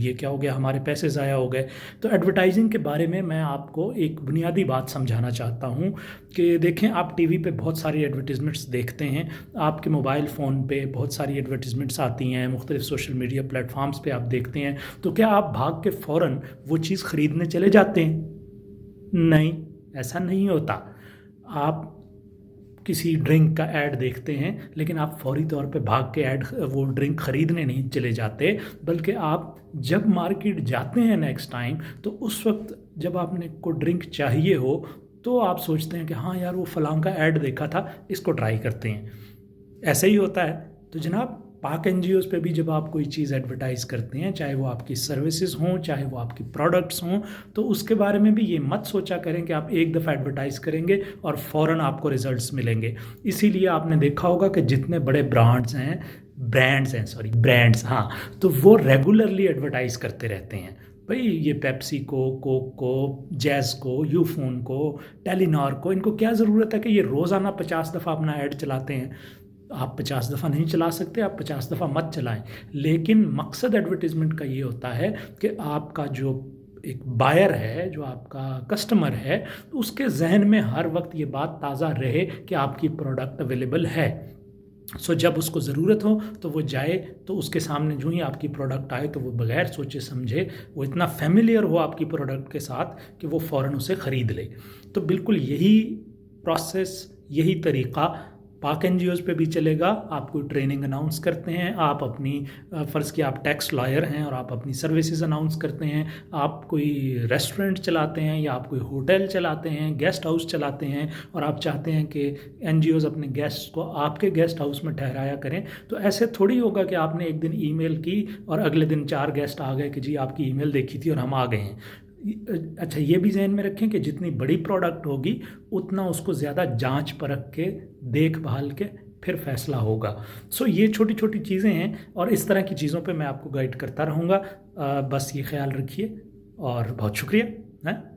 ये क्या हो गया, हमारे पैसे ज़ाया हो गए। तो एडवर्टाइजिंग के बारे में मैं आपको एक बुनियादी बात समझाना चाहता हूँ कि देखें, आप टीवी पे बहुत सारी एडवर्टिजमेंट्स देखते हैं, आपके मोबाइल फ़ोन पे बहुत सारी एडवर्टिजमेंट्स आती हैं, मुख्तलिफ सोशल मीडिया प्लेटफॉर्म्स पे आप देखते हैं, तो क्या आप भाग के फ़ौरन वो चीज़ ख़रीदने चले जाते हैं? नहीं, ऐसा नहीं होता। आप किसी ड्रिंक का ऐड देखते हैं, लेकिन आप फौरी तौर पे भाग के वो ड्रिंक ख़रीदने नहीं चले जाते, बल्कि आप जब मार्केट जाते हैं नेक्स्ट टाइम, तो उस वक्त जब आपने को ड्रिंक चाहिए हो, तो आप सोचते हैं कि हाँ यार, वो फलां का ऐड देखा था, इसको ट्राई करते हैं। ऐसे ही होता है। तो जनाब, पाक एनजीओज़ पे भी जब आप कोई चीज़ एडवर्टाइज़ करते हैं, चाहे वो आपकी सर्विसेज हों, चाहे वो आपकी प्रोडक्ट्स हों, तो उसके बारे में भी ये मत सोचा करें कि आप एक दफ़ा एडवर्टाइज़ करेंगे और फ़ौरन आपको रिजल्ट्स मिलेंगे। इसीलिए आपने देखा होगा कि जितने बड़े ब्रांड्स, हाँ, तो वो रेगुलरली एडवर्टाइज़ करते रहते हैं। भाई ये पेप्सी को, कोक को, जैज़ को, यूफोन को, टेलीनॉर को, इनको क्या ज़रूरत है कि ये रोज़ाना 50 दफ़ा अपना ऐड चलाते हैं? आप 50 दफ़ा नहीं चला सकते, आप 50 दफ़ा मत चलाएं। लेकिन मकसद एडवर्टीज़मेंट का ये होता है कि आपका जो एक बायर है, जो आपका कस्टमर है, उसके जहन में हर वक्त ये बात ताज़ा रहे कि आपकी प्रोडक्ट अवेलेबल है। सो जब उसको ज़रूरत हो तो वो जाए, तो उसके सामने जो ही आपकी प्रोडक्ट आए, तो वो बगैर सोचे समझे, वो इतना फेमिलियर हो आपकी प्रोडक्ट के साथ कि वो फ़ौरन उसे ख़रीद ले। तो बिल्कुल यही प्रोसेस, यही तरीक़ा पाक एनजीओज़ पे भी चलेगा। आप कोई ट्रेनिंग अनाउंस करते हैं, आप अपनी फ़र्ज़ की आप टैक्स लॉयर हैं और आप अपनी सर्विसेज अनाउंस करते हैं, आप कोई रेस्टोरेंट चलाते हैं या आप कोई होटल चलाते हैं, गेस्ट हाउस चलाते हैं, और आप चाहते हैं कि एनजीओज़ अपने गेस्ट को आपके गेस्ट हाउस में ठहराया करें, तो ऐसे थोड़ी होगा कि आपने एक दिन ईमेल की और अगले दिन 4 गेस्ट आ गए कि जी आपकी ईमेल देखी थी और हम आ गए हैं। अच्छा, ये भी ज़हन में रखें कि जितनी बड़ी प्रोडक्ट होगी, उतना उसको ज़्यादा जांच परख के, देखभाल के फिर फैसला होगा। सो ये छोटी छोटी चीज़ें हैं, और इस तरह की चीज़ों पे मैं आपको गाइड करता रहूँगा। बस ये ख्याल रखिए, और बहुत शुक्रिया। हैं।